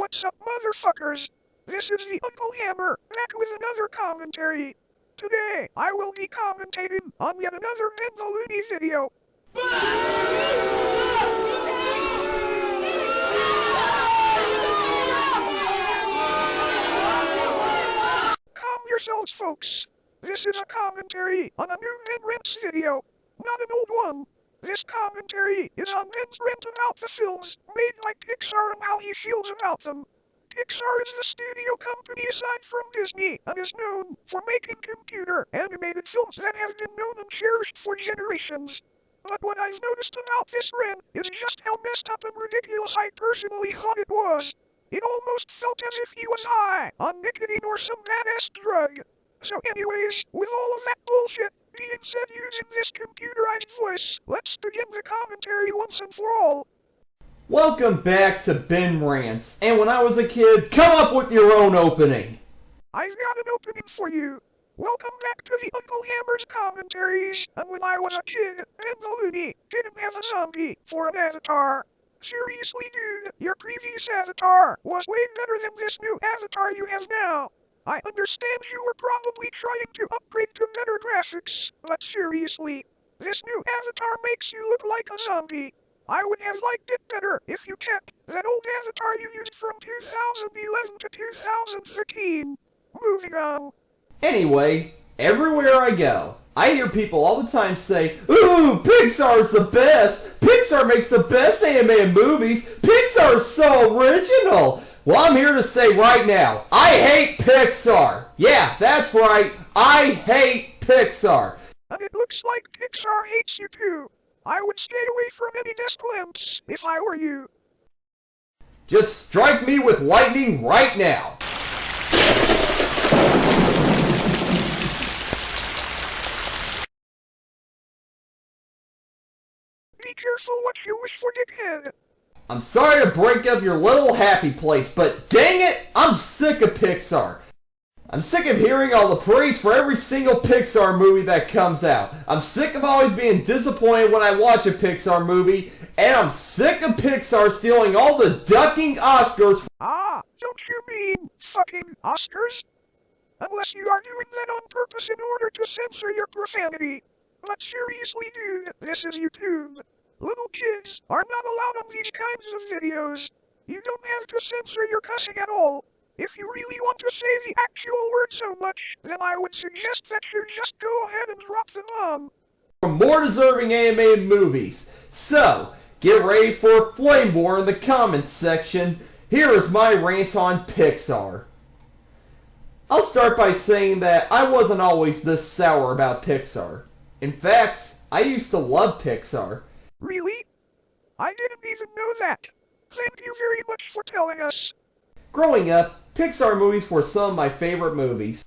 What's up, motherfuckers? This is the UncleHammer, back with another commentary. Today, I will be commentating on yet another Benthelooney video. Calm yourselves, folks. This is a commentary on a new Rants video, not an old one. This commentary is on Ben's rant about the films made by Pixar and how he feels about them. Pixar is the studio company aside from Disney and is known for making computer animated films that have been known and cherished for generations. But what I've noticed about this rant is just how messed up and ridiculous I personally thought it was. It almost felt as if he was high on nicotine or some badass drug. So anyways, with all of that bullshit being said using this computerized voice, let's begin the commentary once and for all. Welcome back to Ben Rants, and when I was a kid, come up with your own opening. I've got an opening for you. Welcome back to the UncleHammer's commentaries, and when I was a kid, Benthelooney didn't have a zombie for an avatar. Seriously, dude, your previous avatar was way better than this new avatar you have now. I understand you were probably trying to upgrade to better graphics, but seriously, this new avatar makes you look like a zombie. I would have liked it better if you kept that old avatar you used from 2011 to 2013. Moving on. Anyway, everywhere I go, I hear people all the time say, "Ooh, Pixar's the best! Pixar makes the best animated movies! Pixar's so original!" Well, I'm here to say right now, I hate Pixar! Yeah, that's right, I hate Pixar! And it looks like Pixar hates you too. I would stay away from any desk lamps if I were you. Just strike me with lightning right now! Be careful what you wish for, dickhead. I'm sorry to break up your little happy place, but dang it, I'm sick of Pixar. I'm sick of hearing all the praise for every single Pixar movie that comes out. I'm sick of always being disappointed when I watch a Pixar movie, and I'm sick of Pixar stealing all the ducking Oscars. Ah, don't you mean fucking Oscars? Unless you are doing that on purpose in order to censor your profanity. But seriously, dude, this is YouTube. Little kids are not allowed on these kinds of videos. You don't have to censor your cussing at all. If you really want to say the actual word so much, then I would suggest that you just go ahead and drop them on. For more deserving animated movies. So, get ready for a flame war in the comments section. Here is my rant on Pixar. I'll start by saying that I wasn't always this sour about Pixar. In fact, I used to love Pixar. Really? I didn't even know that. Thank you very much for telling us. Growing up, Pixar movies were some of my favorite movies.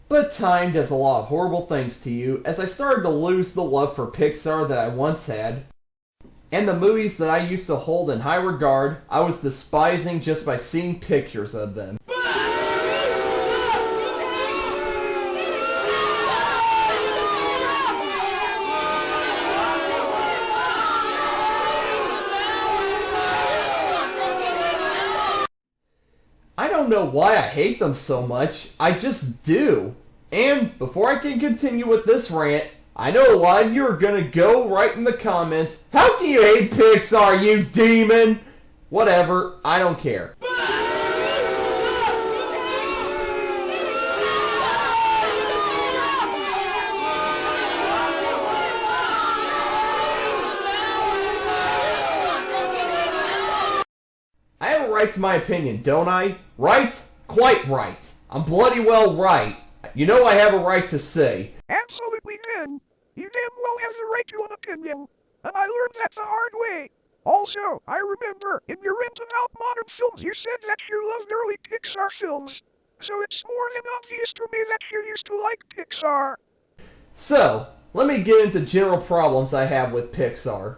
But time does a lot of horrible things to you as I started to lose the love for Pixar that I once had. And the movies that I used to hold in high regard, I was despising just by seeing pictures of them. I don't know why I hate them so much, I just do. And before I can continue with this rant, I know a lot of you are gonna go right in the comments, "How can you hate Pixar, you demon?" Whatever, I don't care. I have a right to my opinion, don't I? Right? Quite right. I'm bloody well right. You know I have a right to say. Absolutely, Ben. You damn well have the right to an opinion. And I learned that the hard way. Also, I remember in your rant about modern films you said that you loved early Pixar films. So it's more than obvious to me that you used to like Pixar. So, let me get into general problems I have with Pixar.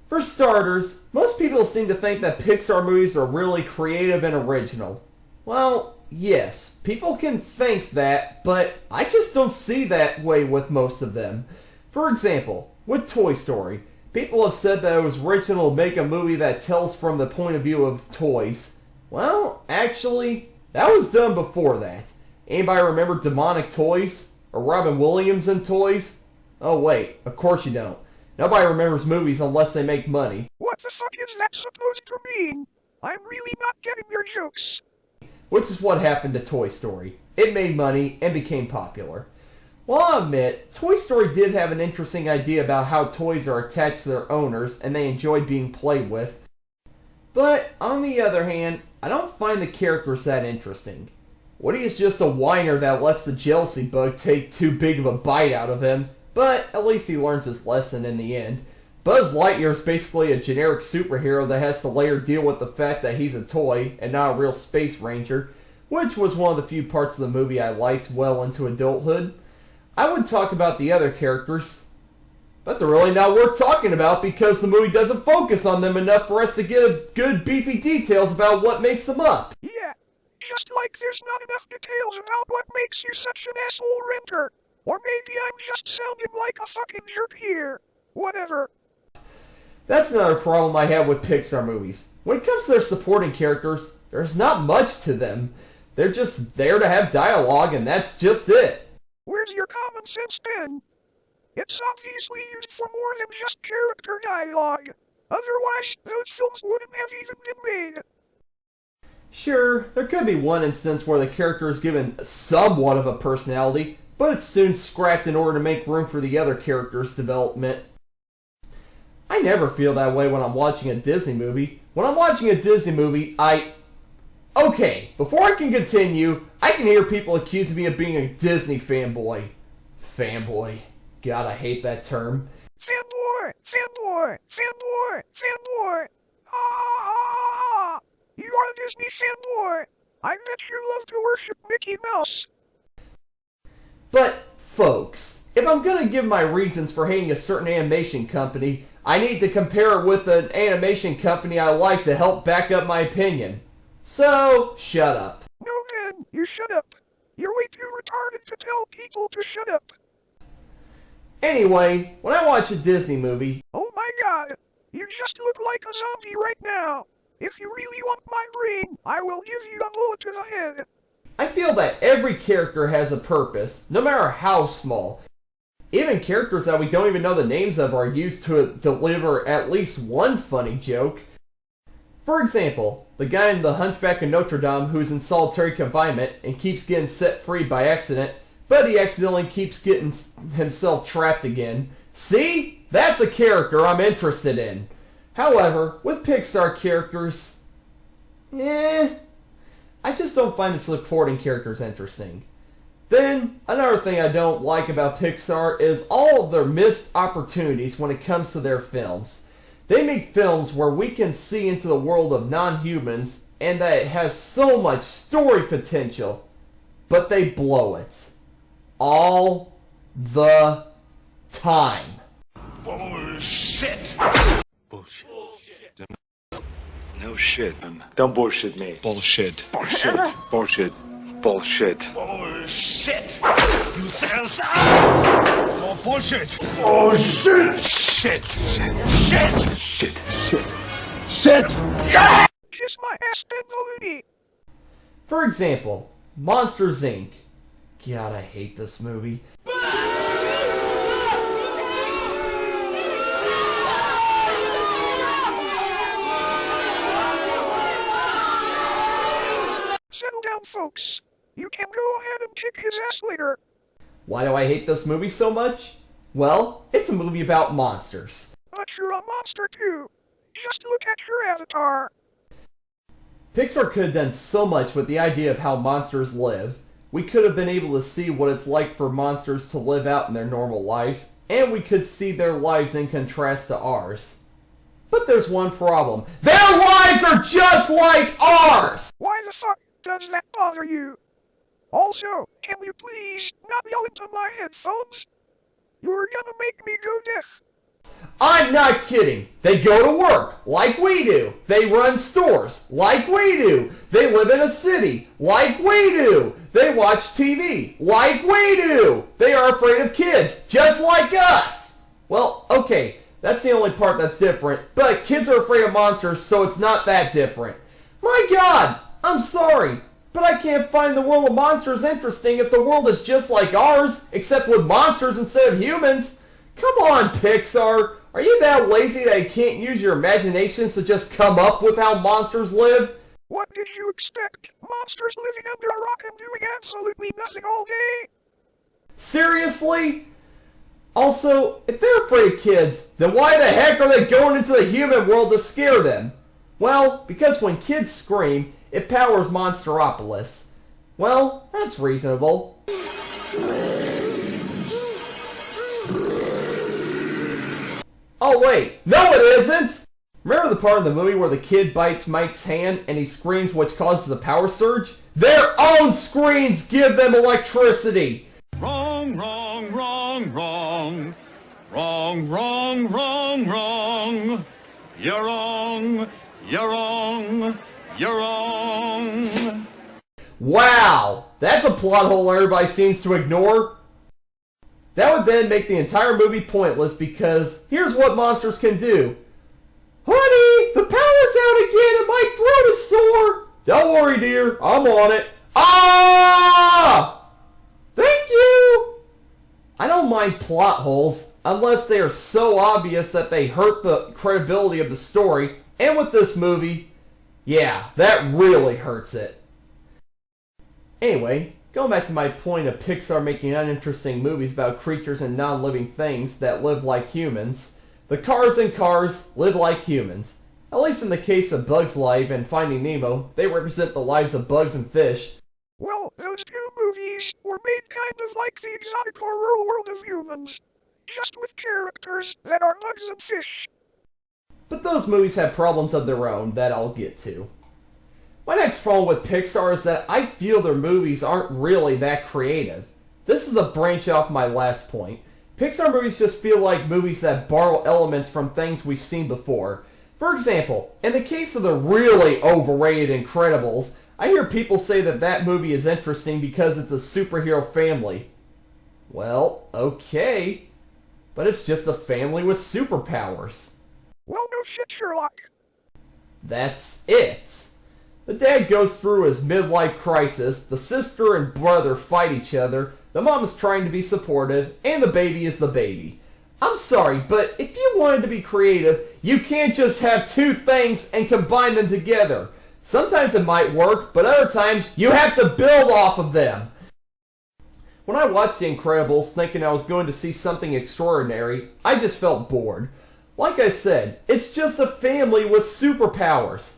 For starters, most people seem to think that Pixar movies are really creative and original. Well, yes, people can think that, but I just don't see that way with most of them. For example, with Toy Story, people have said that it was original to make a movie that tells from the point of view of toys. Well, actually, that was done before that. Anybody remember Demonic Toys? Or Robin Williams in Toys? Oh wait, of course you don't. Nobody remembers movies unless they make money. What the fuck is that supposed to mean? I'm really not getting your jokes. Which is what happened to Toy Story. It made money and became popular. Well, I'll admit, Toy Story did have an interesting idea about how toys are attached to their owners and they enjoy being played with. But, on the other hand, I don't find the characters that interesting. Woody is just a whiner that lets the jealousy bug take too big of a bite out of him, but at least he learns his lesson in the end. Buzz Lightyear is basically a generic superhero that has to later deal with the fact that he's a toy and not a real space ranger, which was one of the few parts of the movie I liked well into adulthood. I would talk about the other characters, but they're really not worth talking about because the movie doesn't focus on them enough for us to get good beefy details about what makes them up. Yeah, just like there's not enough details about what makes you such an asshole renter. Or maybe I'm just sounding like a fucking jerk here. Whatever. That's another problem I have with Pixar movies. When it comes to their supporting characters, there's not much to them. They're just there to have dialogue and that's just it. Where's your common sense then? It's obviously used for more than just character dialogue. Otherwise, those films wouldn't have even been made. Sure, there could be one instance where the character is given somewhat of a personality, but it's soon scrapped in order to make room for the other characters' development. I never feel that way when I'm watching a Disney movie. When I'm watching a Disney movie, Okay, before I can continue, I can hear people accusing me of being a Disney fanboy. Fanboy. God, I hate that term. Fanboy! Fanboy! Fanboy! Fanboy! Ah! You are a Disney fanboy! I bet you love to worship Mickey Mouse! But, folks, if I'm gonna give my reasons for hating a certain animation company, I need to compare it with an animation company I like to help back up my opinion. So, shut up. No man, you shut up. You're way too retarded to tell people to shut up. Anyway, when I watch a Disney movie... Oh my god, you just look like a zombie right now. If you really want my ring, I will give you a bullet to the head. I feel that every character has a purpose, no matter how small. Even characters that we don't even know the names of are used to deliver at least one funny joke. For example, the guy in The Hunchback of Notre Dame who's in solitary confinement and keeps getting set free by accident, but he accidentally keeps getting himself trapped again. See? That's a character I'm interested in. However, with Pixar characters, I just don't find the supporting characters interesting. Then, another thing I don't like about Pixar is all of their missed opportunities when it comes to their films. They make films where we can see into the world of non-humans and that it has so much story potential, but they blow it. All the time. Bullshit! Bullshit. No shit. Don't bullshit me. Bullshit. Bullshit. Bullshit. Bullshit. Bullshit! You said so bullshit! Bullshit! Shit! Shit! Shit! Shit! Shit! Shit! Kiss my ass, Benthelooney! For example, Monsters, Inc. God, I hate this movie. Settle down, folks. You can go ahead and kick his ass later. Why do I hate this movie so much? Well, it's a movie about monsters. But you're a monster too. Just look at your avatar. Pixar could have done so much with the idea of how monsters live. We could have been able to see what it's like for monsters to live out in their normal lives, and we could see their lives in contrast to ours. But there's one problem. Their lives are just like ours! Why the fuck does that bother you? Also, can you please not yell into my headphones? You're gonna make me go deaf. I'm not kidding. They go to work, like we do. They run stores, like we do. They live in a city, like we do. They watch TV, like we do. They are afraid of kids, just like us. Well, okay, that's the only part that's different, but kids are afraid of monsters, so it's not that different. My God, I'm sorry, but I can't find the world of monsters interesting if the world is just like ours, except with monsters instead of humans. Come on, Pixar. Are you that lazy that you can't use your imaginations to just come up with how monsters live? What did you expect? Monsters living under a rock and doing absolutely nothing all day? Seriously? Also, if they're afraid of kids, then why the heck are they going into the human world to scare them? Well, because when kids scream, it powers Monsteropolis. Well, that's reasonable. Oh wait, no it isn't! Remember the part of the movie where the kid bites Mike's hand and he screams, which causes a power surge? Their own screams give them electricity! Wrong, wrong, wrong, wrong. Wrong, wrong, wrong, wrong. You're wrong, you're wrong, you're wrong. Wow! That's a plot hole everybody seems to ignore. That would then make the entire movie pointless because here's what monsters can do. Honey, the power's out again and my throat is sore. Don't worry, dear. I'm on it. Ah! Thank you! I don't mind plot holes unless they are so obvious that they hurt the credibility of the story. And with this movie, yeah, that really hurts it. Anyway, going back to my point of Pixar making uninteresting movies about creatures and non-living things that live like humans, the cars in Cars live like humans. At least in the case of Bug's Life and Finding Nemo, they represent the lives of bugs and fish. Well, those two movies were made kind of like the exotic or rural world of humans, just with characters that are bugs and fish. But those movies have problems of their own that I'll get to. My next problem with Pixar is that I feel their movies aren't really that creative. This is a branch off my last point. Pixar movies just feel like movies that borrow elements from things we've seen before. For example, in the case of the really overrated Incredibles, I hear people say that that movie is interesting because it's a superhero family. Well, okay, but it's just a family with superpowers. Well, no shit, Sherlock. That's it. The dad goes through his midlife crisis, the sister and brother fight each other, the mom is trying to be supportive, and the baby is the baby. I'm sorry, but if you wanted to be creative, you can't just have two things and combine them together. Sometimes it might work, but other times you have to build off of them. When I watched The Incredibles thinking I was going to see something extraordinary, I just felt bored. Like I said, it's just a family with superpowers.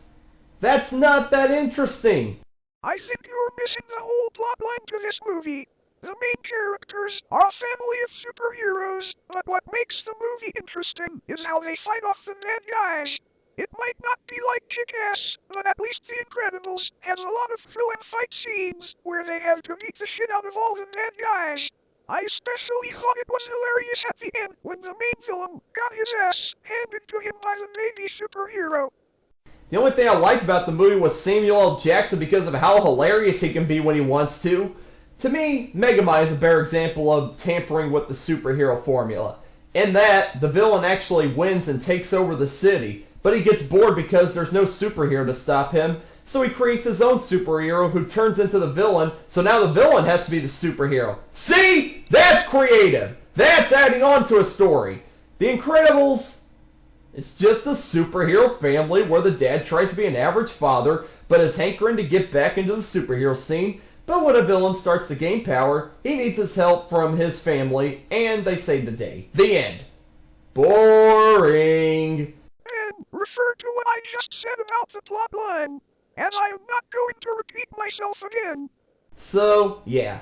That's not that interesting. I think you're missing the whole plotline to this movie. The main characters are a family of superheroes, but what makes the movie interesting is how they fight off the bad guys. It might not be like Kick-Ass, but at least The Incredibles has a lot of thrill and fight scenes where they have to beat the shit out of all the bad guys. I especially thought it was hilarious at the end when the main villain got his ass handed to him by the baby superhero. The only thing I liked about the movie was Samuel L. Jackson because of how hilarious he can be when he wants to. To me, Megamind is a better example of tampering with the superhero formula. In that, the villain actually wins and takes over the city, but he gets bored because there's no superhero to stop him, so he creates his own superhero who turns into the villain, so now the villain has to be the superhero. See? That's creative! That's adding on to a story. The Incredibles, it's just a superhero family where the dad tries to be an average father, but is hankering to get back into the superhero scene. But when a villain starts to gain power, he needs his help from his family, and they save the day. The end. Boring. And refer to what I just said about the plotline, and I am not going to repeat myself again. So, yeah.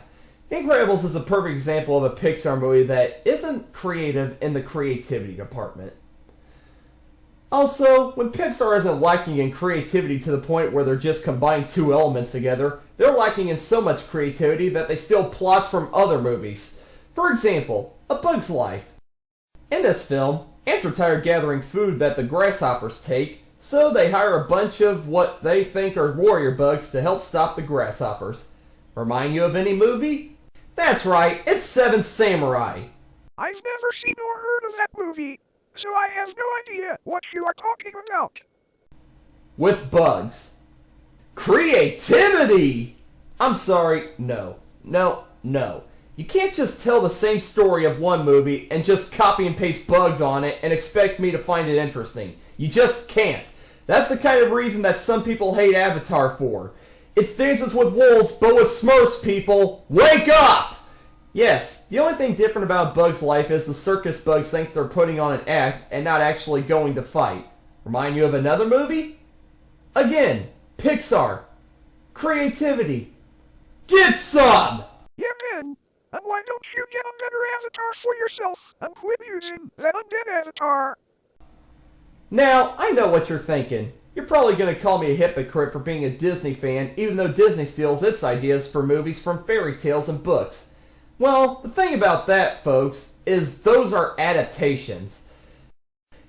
Incredibles is a perfect example of a Pixar movie that isn't creative in the creativity department. Also, when Pixar isn't lacking in creativity to the point where they're just combining two elements together, they're lacking in so much creativity that they steal plots from other movies. For example, A Bug's Life. In this film, ants are tired gathering food that the grasshoppers take, so they hire a bunch of what they think are warrior bugs to help stop the grasshoppers. Remind you of any movie? That's right, it's Seventh Samurai. I've never seen or heard of that movie, so I have no idea what you are talking about. With bugs. Creativity! I'm sorry, no. You can't just tell the same story of one movie and just copy and paste bugs on it and expect me to find it interesting. You just can't. That's the kind of reason that some people hate Avatar for. It's Dances with Wolves, but with Smurfs, people. Wake up! Yes, the only thing different about Bug's life is the circus bugs think they're putting on an act and not actually going to fight. Remind you of another movie? Again, Pixar. Creativity. Get some! Yeah, man. And why don't you get a better avatar for yourself and quit using that undead avatar? Now, I know what you're thinking. You're probably going to call me a hypocrite for being a Disney fan, even though Disney steals its ideas for movies from fairy tales and books. Well, the thing about that, folks, is those are adaptations.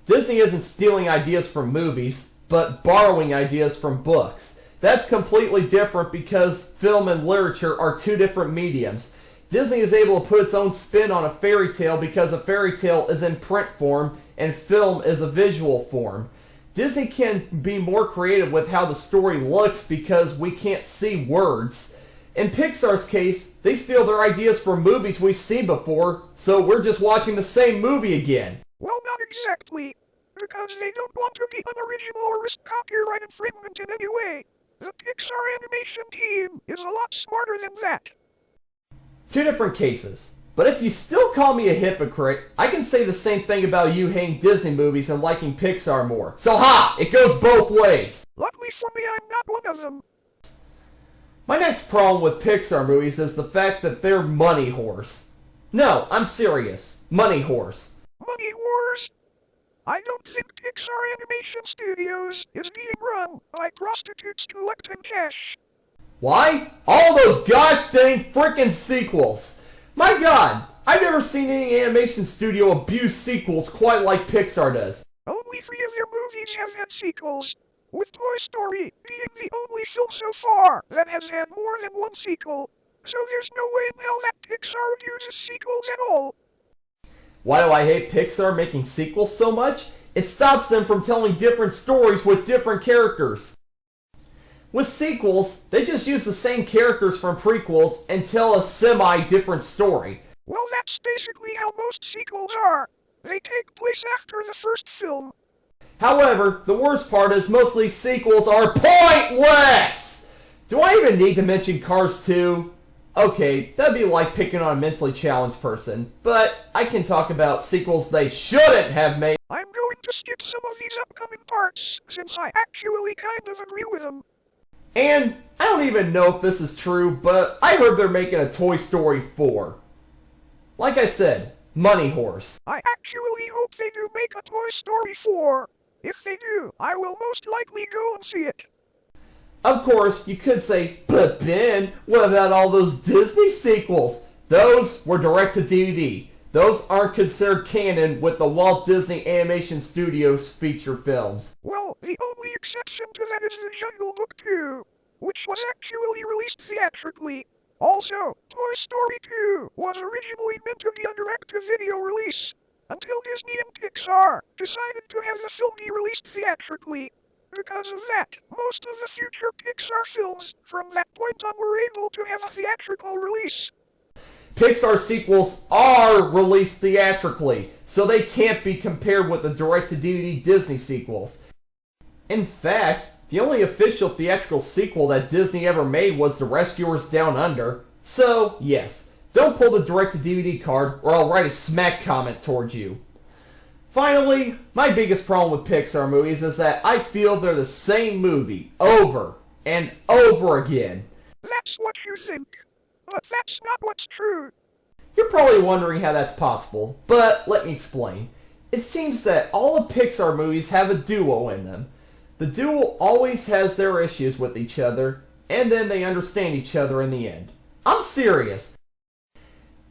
Disney isn't stealing ideas from movies, but borrowing ideas from books. That's completely different because film and literature are two different mediums. Disney is able to put its own spin on a fairy tale because a fairy tale is in print form and film is a visual form. Disney can be more creative with how the story looks because we can't see words. In Pixar's case, they steal their ideas from movies we've seen before, so we're just watching the same movie again. Well, not exactly. Because they don't want to be unoriginal or risk copyright infringement in any way. The Pixar animation team is a lot smarter than that. Two different cases. But if you still call me a hypocrite, I can say the same thing about you hating Disney movies and liking Pixar more. So ha! It goes both ways! Luckily for me, I'm not one of them. My next problem with Pixar movies is the fact that they're money whores. No, I'm serious. Money whores. Money wars? I don't think Pixar Animation Studios is being run by prostitutes collecting cash. Why? All those gosh dang frickin' sequels! My god! I've never seen any animation studio abuse sequels quite like Pixar does. Only 3 of their movies have had sequels, with Toy Story being the only film so far that has had more than one sequel. So there's no way in hell that Pixar uses sequels at all. Why do I hate Pixar making sequels so much? It stops them from telling different stories with different characters. With sequels, they just use the same characters from prequels and tell a semi-different story. Well, that's basically how most sequels are. They take place after the first film. However, the worst part is most of these sequels are pointless! Do I even need to mention Cars 2? Okay, that'd be like picking on a mentally challenged person, but I can talk about sequels they shouldn't have made. I'm going to skip some of these upcoming parts, since I actually kind of agree with them. And I don't even know if this is true, but I heard they're making a Toy Story 4. Like I said, money horse. I actually hope they do make a Toy Story 4. If they do, I will most likely go and see it. Of course, you could say, but Ben, what about all those Disney sequels? Those were direct-to-DVD. Those aren't considered canon with the Walt Disney Animation Studios feature films. Well, the only exception to that is The Jungle Book 2, which was actually released theatrically. Also, Toy Story 2 was originally meant to be a direct-to-video release, until Disney and Pixar decided to have the film be released theatrically. Because of that, most of the future Pixar films from that point on were able to have a theatrical release. Pixar sequels are released theatrically, so they can't be compared with the direct-to-DVD Disney sequels. In fact, the only official theatrical sequel that Disney ever made was The Rescuers Down Under. So, yes, don't pull the direct-to-DVD card or I'll write a smack comment towards you. Finally, my biggest problem with Pixar movies is that I feel they're the same movie over and over again. That's what you think, but that's not what's true. You're probably wondering how that's possible, but let me explain. It seems that all of Pixar movies have a duo in them. The duo always has their issues with each other, and then they understand each other in the end. I'm serious.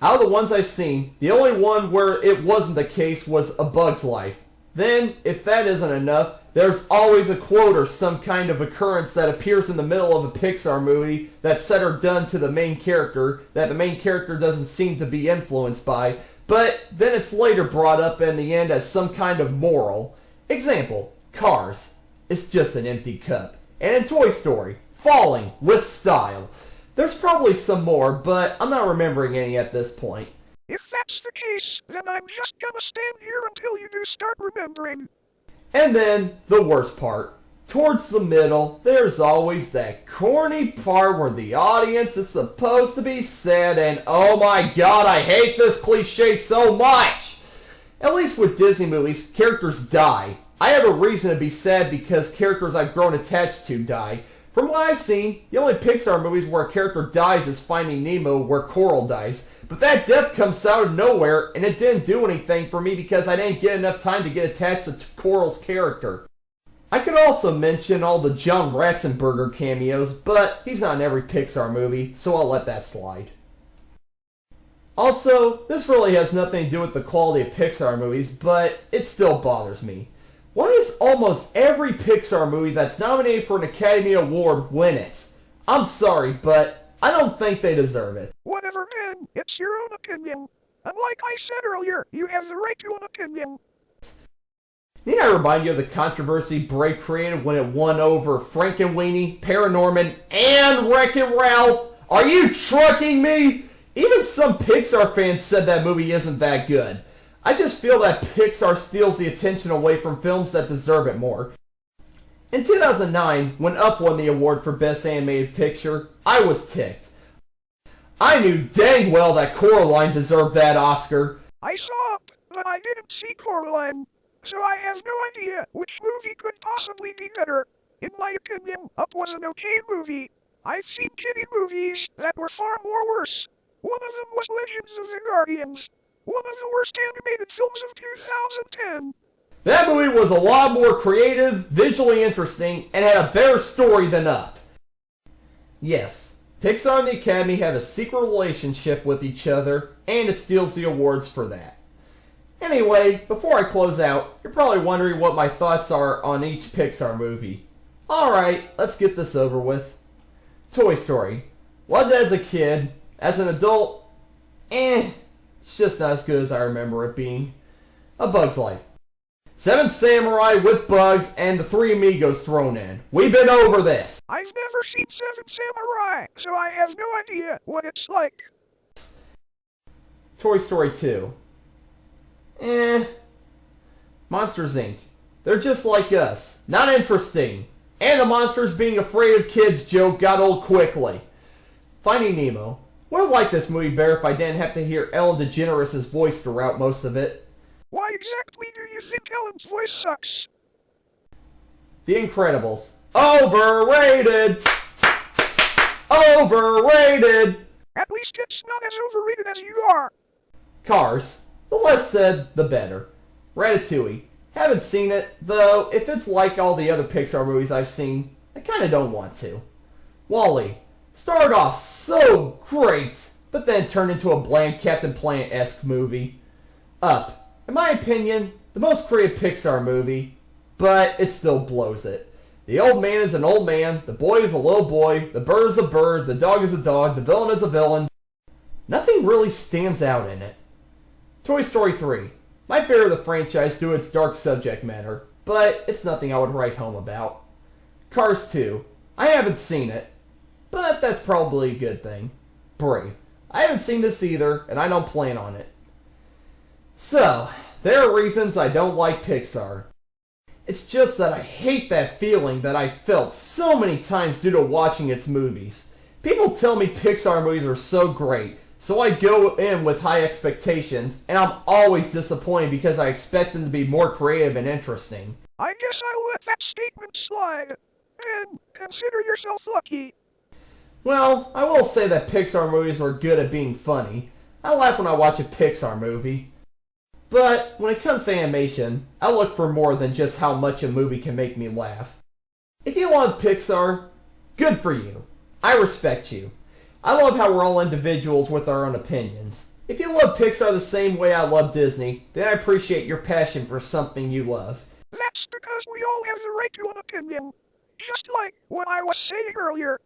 Out of the ones I've seen, the only one where it wasn't the case was A Bug's Life. Then, if that isn't enough, there's always a quote or some kind of occurrence that appears in the middle of a Pixar movie that's said or done to the main character that the main character doesn't seem to be influenced by, but then it's later brought up in the end as some kind of moral. Example, Cars. It's just an empty cup. And in Toy Story, falling with style. There's probably some more, but I'm not remembering any at this point. If that's the case, then I'm just gonna stand here until you do start remembering. And then, the worst part. Towards the middle, there's always that corny part where the audience is supposed to be sad, and oh my god, I hate this cliche so much! At least with Disney movies, characters die. I have a reason to be sad because characters I've grown attached to die. From what I've seen, the only Pixar movies where a character dies is Finding Nemo, where Coral dies. But that death comes out of nowhere, and it didn't do anything for me because I didn't get enough time to get attached to Coral's character. I could also mention all the John Ratzenberger cameos, but he's not in every Pixar movie, so I'll let that slide. Also, this really has nothing to do with the quality of Pixar movies, but it still bothers me. Why does almost every Pixar movie that's nominated for an Academy Award win it? I'm sorry, but I don't think they deserve it. Whatever, man, it's your own opinion. And like I said earlier, you have the right to an opinion. Need I remind you of the controversy Brave created when it won over Frankenweenie, Paranorman, and Wreck-It Ralph? Are you trucking me? Even some Pixar fans said that movie isn't that good. I just feel that Pixar steals the attention away from films that deserve it more. In 2009, when Up won the award for Best Animated Picture, I was ticked. I knew dang well that Coraline deserved that Oscar. I saw Up, but I didn't see Coraline, so I have no idea which movie could possibly be better. In my opinion, Up was an okay movie. I've seen kiddie movies that were far more worse. One of them was Legends of the Guardians. One of the worst animated films of 2010. That movie was a lot more creative, visually interesting, and had a better story than Up. Yes, Pixar and the Academy have a secret relationship with each other, and it steals the awards for that. Anyway, before I close out, you're probably wondering what my thoughts are on each Pixar movie. Alright, let's get this over with. Toy Story. Loved it as a kid. As an adult, it's just not as good as I remember it being. A Bug's Life. Seven Samurai with Bugs and the Three Amigos thrown in. We've been over this. I've never seen Seven Samurai, so I have no idea what it's like. Toy Story 2. Monsters Inc. They're just like us. Not interesting. And the monsters being afraid of kids joke got old quickly. Finding Nemo. Would have liked this movie better if I didn't have to hear Ellen DeGeneres' voice throughout most of it. Why exactly do you think Ellen's voice sucks? The Incredibles. Overrated! Overrated! At least it's not as overrated as you are. Cars. The less said, the better. Ratatouille. Haven't seen it, though if it's like all the other Pixar movies I've seen, I kinda don't want to. Wall-E. Started off so great, but then turned into a bland Captain Planet-esque movie. Up. In my opinion, the most creative Pixar movie, but it still blows it. The old man is an old man, the boy is a little boy, the bird is a bird, the dog is a dog, the villain is a villain. Nothing really stands out in it. Toy Story 3. Might bear the franchise due to its dark subject matter, but it's nothing I would write home about. Cars 2. I haven't seen it, but that's probably a good thing. Brave. I haven't seen this either, and I don't plan on it. So, there are reasons I don't like Pixar. It's just that I hate that feeling that I felt so many times due to watching its movies. People tell me Pixar movies are so great, so I go in with high expectations, and I'm always disappointed because I expect them to be more creative and interesting. I guess I'll let that statement slide, and consider yourself lucky. Well, I will say that Pixar movies are good at being funny. I laugh when I watch a Pixar movie. But when it comes to animation, I look for more than just how much a movie can make me laugh. If you love Pixar, good for you. I respect you. I love how we're all individuals with our own opinions. If you love Pixar the same way I love Disney, then I appreciate your passion for something you love. That's because we all have the right to an opinion. Just like what I was saying earlier.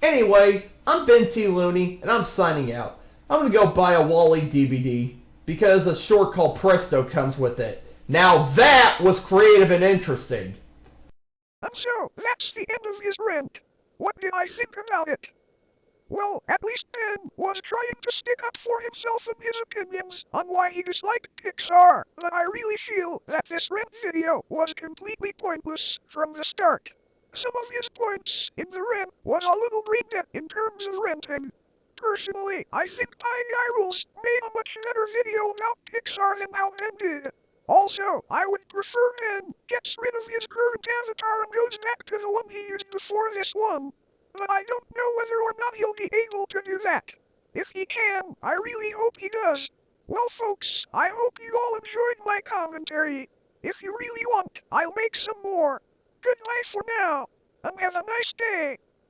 Anyway, I'm Benthelooney, and I'm signing out. I'm gonna go buy a Wall-E DVD, because a short called Presto comes with it. Now that was creative and interesting. And so, that's the end of his rant. What did I think about it? Well, at least Ben was trying to stick up for himself and his opinions on why he disliked Pixar, but I really feel that this Rant video was completely pointless from the start. Some of his points in the rant was a little brain dead in terms of ranting. Personally, I think Guy Rules made a much better video about Pixar than how Ben did. Also, I would prefer Ben gets rid of his current avatar and goes back to the one he used before this one. But I don't know whether or not he'll be able to do that. If he can, I really hope he does. Well, folks, I hope you all enjoyed my commentary. If you really want, I'll make some more. Goodbye for now, and have a nice day.